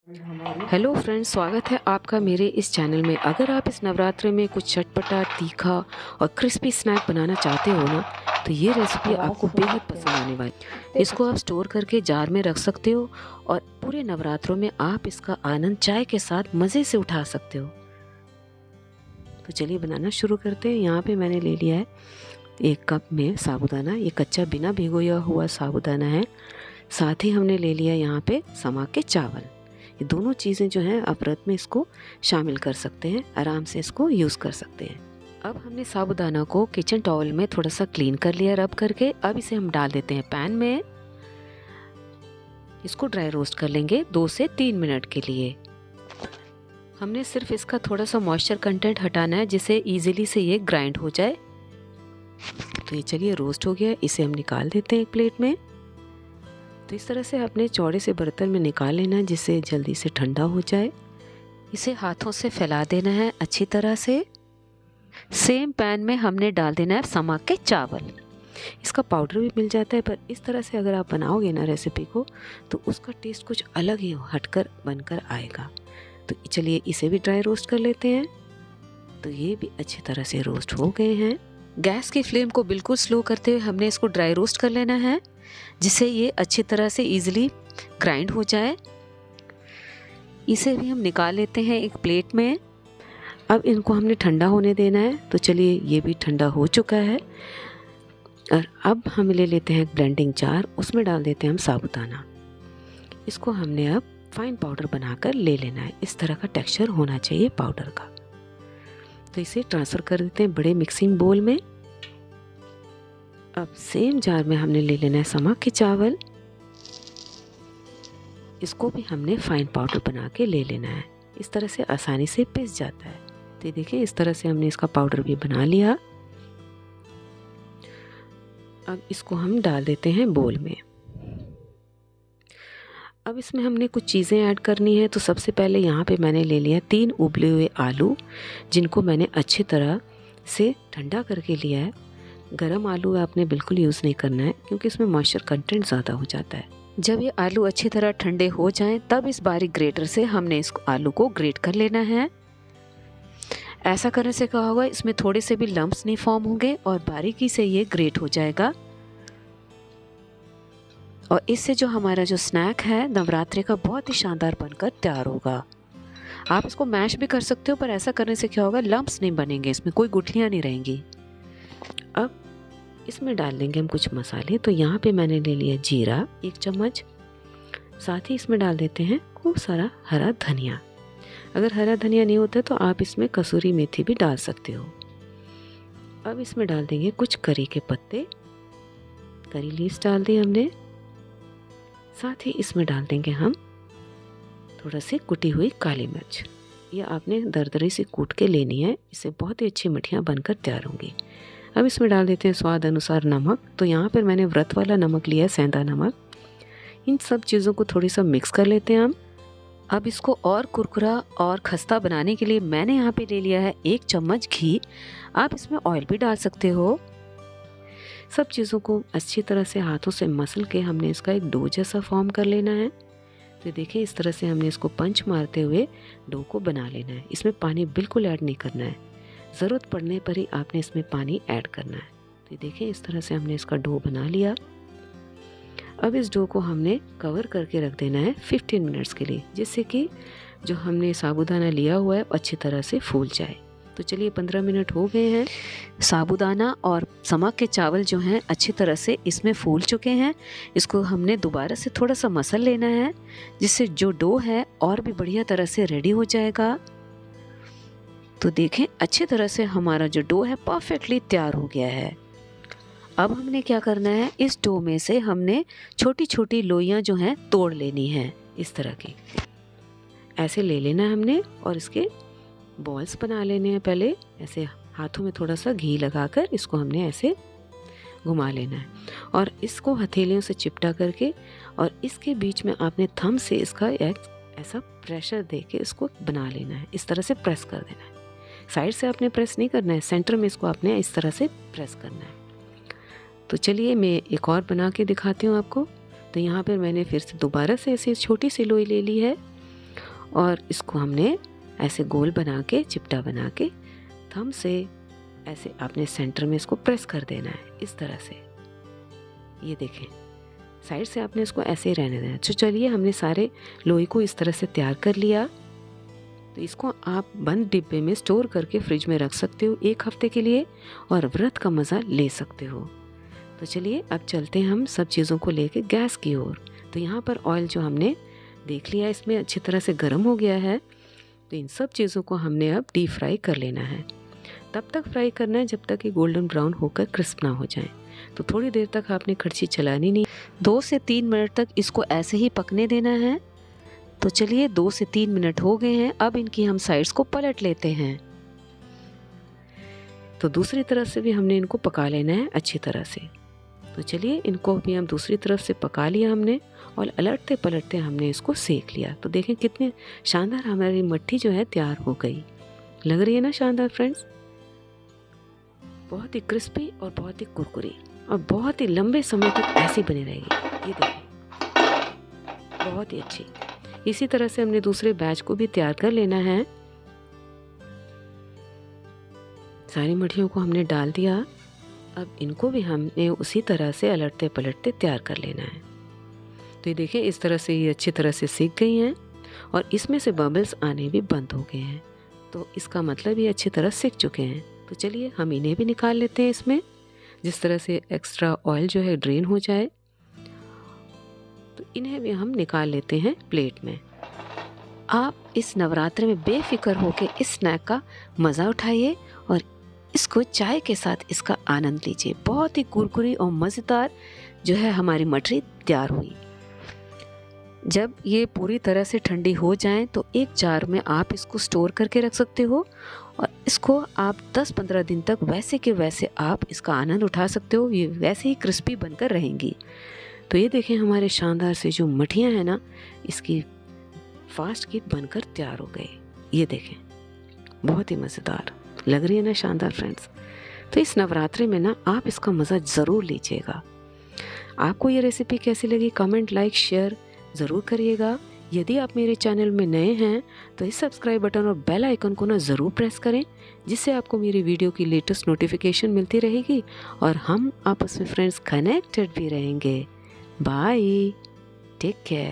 Hello friends, स्वागत है आपका मेरे इस चैनल में। अगर आप इस नवरात्रि में कुछ चटपटा, तीखा और क्रिस्पी स्नैक बनाना चाहते हो ना, तो ये रेसिपी आपको बेहद पसंद आने वाली। इसको आप स्टोर करके जार में रख सकते हो और पूरे नवरात्रों में आप इसका आनंद चाय के साथ मज़े से उठा सकते हो। तो चलिए बनाना शुरू करते हैं। यहाँ पे मैंने ले लिया है 1 कप में साबूदाना। ये कच्चा बिना भिगोया हुआ साबूदाना है। साथ ही हमने ले लिया यहाँ पे समा के चावल। ये दोनों चीज़ें जो हैं आप व्रत में इसको शामिल कर सकते हैं, आराम से इसको यूज़ कर सकते हैं। अब हमने साबूदाना को किचन टॉवल में थोड़ा सा क्लीन कर लिया रब करके। अब इसे हम डाल देते हैं पैन में। इसको ड्राई रोस्ट कर लेंगे 2 से 3 मिनट के लिए। हमने सिर्फ इसका थोड़ा सा मॉइस्चर कंटेंट हटाना है, जिससे इजीली से ये ग्राइंड हो जाए। तो ये चलिए रोस्ट हो गया, इसे हम निकाल देते हैं एक प्लेट में। तो इस तरह से अपने चौड़े से बर्तन में निकाल लेना है, जिससे जल्दी से ठंडा हो जाए। इसे हाथों से फैला देना है अच्छी तरह से। सेम पैन में हमने डाल देना है समा के चावल। इसका पाउडर भी मिल जाता है, पर इस तरह से अगर आप बनाओगे ना रेसिपी को, तो उसका टेस्ट कुछ अलग ही हटकर बनकर आएगा। तो चलिए इसे भी ड्राई रोस्ट कर लेते हैं। तो ये भी अच्छी तरह से रोस्ट हो गए हैं। गैस की फ्लेम को बिल्कुल स्लो करते हुए हमने इसको ड्राई रोस्ट कर लेना है, जिससे ये अच्छी तरह से इजीली ग्राइंड हो जाए। इसे भी हम निकाल लेते हैं एक प्लेट में। अब इनको हमने ठंडा होने देना है। तो चलिए ये भी ठंडा हो चुका है। और अब हम ले लेते हैं ब्लेंडिंग जार, उसमें डाल देते हैं हम साबूदाना। इसको हमने अब फाइन पाउडर बनाकर ले लेना है। इस तरह का टेक्सचर होना चाहिए पाउडर का। तो इसे ट्रांसफ़र कर देते हैं बड़े मिक्सिंग बोल में। अब सेम जार में हमने ले लेना है समा के चावल। इसको भी हमने फाइन पाउडर बना के ले लेना है। इस तरह से आसानी से पिस जाता है। तो ये देखिए इस तरह से हमने इसका पाउडर भी बना लिया। अब इसको हम डाल देते हैं बोल में। अब इसमें हमने कुछ चीज़ें ऐड करनी है। तो सबसे पहले यहाँ पे मैंने ले लिया 3 उबले हुए आलू, जिनको मैंने अच्छी तरह से ठंडा करके लिया है। गरम आलू आपने बिल्कुल यूज़ नहीं करना है, क्योंकि इसमें मॉइस्चर कंटेंट ज़्यादा हो जाता है। जब ये आलू अच्छी तरह ठंडे हो जाएं, तब इस बारीक ग्रेटर से हमने इस आलू को ग्रेट कर लेना है। ऐसा करने से क्या होगा, इसमें थोड़े से भी लम्प्स नहीं फॉर्म होंगे और बारीकी से ये ग्रेट हो जाएगा। और इससे जो हमारा जो स्नैक है नवरात्रि का, बहुत ही शानदार बनकर तैयार होगा। आप इसको मैश भी कर सकते हो, पर ऐसा करने से क्या होगा, लम्प्स नहीं बनेंगे, इसमें कोई गुठलियाँ नहीं रहेंगी। अब इसमें डाल देंगे हम कुछ मसाले। तो यहाँ पे मैंने ले लिया जीरा 1 चम्मच। साथ ही इसमें डाल देते हैं खूब सारा हरा धनिया। अगर हरा धनिया नहीं होता तो आप इसमें कसूरी मेथी भी डाल सकते हो। अब इसमें डाल देंगे कुछ करी के पत्ते, करी लीव्स डाल दी हमने। साथ ही इसमें डाल देंगे हम थोड़ा सी कुटी हुई काली मिर्च। ये आपने दरदरी से कूट के लेनी है, इससे बहुत ही अच्छी मठियाँ बनकर तैयार होंगी। अब इसमें डाल देते हैं स्वाद अनुसार नमक। तो यहाँ पर मैंने व्रत वाला नमक लिया है, सेंधा नमक। इन सब चीज़ों को थोड़ी सा मिक्स कर लेते हैं हम। अब इसको और कुरकुरा और खस्ता बनाने के लिए मैंने यहाँ पे ले लिया है 1 चम्मच घी। आप इसमें ऑयल भी डाल सकते हो। सब चीज़ों को अच्छी तरह से हाथों से मसल के हमने इसका एक डो जैसा फॉर्म कर लेना है। तो देखिए इस तरह से हमने इसको पंच मारते हुए डो को बना लेना है। इसमें पानी बिल्कुल ऐड नहीं करना है, ज़रूरत पड़ने पर ही आपने इसमें पानी ऐड करना है। तो देखिए इस तरह से हमने इसका डो बना लिया। अब इस डो को हमने कवर करके रख देना है 15 मिनट्स के लिए, जिससे कि जो हमने साबूदाना लिया हुआ है अच्छी तरह से फूल जाए। तो चलिए 15 मिनट हो गए हैं। साबूदाना और समा के चावल जो हैं अच्छी तरह से इसमें फूल चुके हैं। इसको हमने दोबारा से थोड़ा सा मसल लेना है, जिससे जो डो है और भी बढ़िया तरह से रेडी हो जाएगा। तो देखें अच्छी तरह से हमारा जो डो है परफेक्टली तैयार हो गया है। अब हमने क्या करना है, इस डो में से हमने छोटी छोटी लोइयाँ जो हैं तोड़ लेनी हैं। इस तरह की ऐसे ले लेना है हमने, और इसके बॉल्स बना लेने हैं। पहले ऐसे हाथों में थोड़ा सा घी लगाकर इसको हमने ऐसे घुमा लेना है, और इसको हथेलियों से चिपटा करके, और इसके बीच में आपने थंब से इसका एक ऐसा प्रेशर दे के इसको बना लेना है। इस तरह से प्रेस कर देना है। साइड से आपने प्रेस नहीं करना है, सेंटर में इसको आपने इस तरह से प्रेस करना है। तो चलिए मैं एक और बना के दिखाती हूँ आपको। तो यहाँ पर मैंने फिर से दोबारा से ऐसे छोटी सी लोई ले ली है, और इसको हमने ऐसे गोल बना के, चिपटा बना के थंब से ऐसे आपने सेंटर में इसको प्रेस कर देना है इस तरह से। ये देखें, साइड से आपने इसको ऐसे ही रहने देना। तो चलिए, हमने सारे लोई को इस तरह से तैयार कर लिया। तो इसको आप बंद डिब्बे में स्टोर करके फ्रिज में रख सकते हो 1 हफ्ते के लिए और व्रत का मज़ा ले सकते हो। तो चलिए, अब चलते हैं हम सब चीज़ों को लेके गैस की ओर। तो यहाँ पर ऑयल जो हमने देख लिया इसमें अच्छी तरह से गर्म हो गया है। तो इन सब चीज़ों को हमने अब डीप फ्राई कर लेना है। तब तक फ्राई करना है जब तक ये गोल्डन ब्राउन होकर क्रिस्प ना हो जाए। तो थोड़ी देर तक आपने कड़छी चलानी नहीं, 2 से 3 मिनट तक इसको ऐसे ही पकने देना है। तो चलिए, 2 से 3 मिनट हो गए हैं। अब इनकी हम साइड्स को पलट लेते हैं। तो दूसरी तरफ से भी हमने इनको पका लेना है अच्छी तरह से। तो चलिए, इनको भी हम दूसरी तरफ से पका लिया हमने और पलटते पलटते हमने इसको सेक लिया। तो देखें कितने शानदार हमारी मट्ठी जो है तैयार हो गई। लग रही है ना शानदार फ्रेंड्स? बहुत ही क्रिस्पी और बहुत ही कुरकुरी और बहुत ही लंबे समय तक ऐसी बनी रहेगी। ये देखें, बहुत ही अच्छी। इसी तरह से हमने दूसरे बैच को भी तैयार कर लेना है। सारी मट्ठियों को हमने डाल दिया। अब इनको भी हमने उसी तरह से पलटते पलटते तैयार कर लेना है। तो ये देखिए, इस तरह से ये अच्छी तरह से सीख गई हैं और इसमें से बबल्स आने भी बंद हो गए हैं। तो इसका मतलब ये अच्छी तरह सीख चुके हैं। तो चलिए, हम इन्हें भी निकाल लेते हैं इसमें, जिस तरह से एक्स्ट्रा ऑयल जो है ड्रेन हो जाए। तो इन्हें भी हम निकाल लेते हैं प्लेट में। आप इस नवरात्रि में बेफिक्र होकर इस स्नैक का मज़ा उठाइए और इसको चाय के साथ इसका आनंद लीजिए। बहुत ही कुरकुरी और मज़ेदार जो है हमारी मठरी तैयार हुई। जब ये पूरी तरह से ठंडी हो जाए तो एक जार में आप इसको स्टोर करके रख सकते हो और इसको आप 10-15 दिन तक वैसे के वैसे आप इसका आनंद उठा सकते हो। ये वैसे ही क्रिस्पी बनकर रहेंगी। तो ये देखें, हमारे शानदार से जो मठियाँ हैं ना, इसकी फास्ट की बनकर तैयार हो गई। ये देखें, बहुत ही मज़ेदार लग रही है ना शानदार फ्रेंड्स? तो इस नवरात्रि में ना आप इसका मज़ा ज़रूर लीजिएगा। आपको ये रेसिपी कैसी लगी? कमेंट, लाइक, शेयर ज़रूर करिएगा। यदि आप मेरे चैनल में नए हैं तो इस सब्सक्राइब बटन और बेल आइकन को ना ज़रूर प्रेस करें, जिससे आपको मेरी वीडियो की लेटेस्ट नोटिफिकेशन मिलती रहेगी और हम आपस में फ्रेंड्स कनेक्टेड भी रहेंगे। Bye, take care.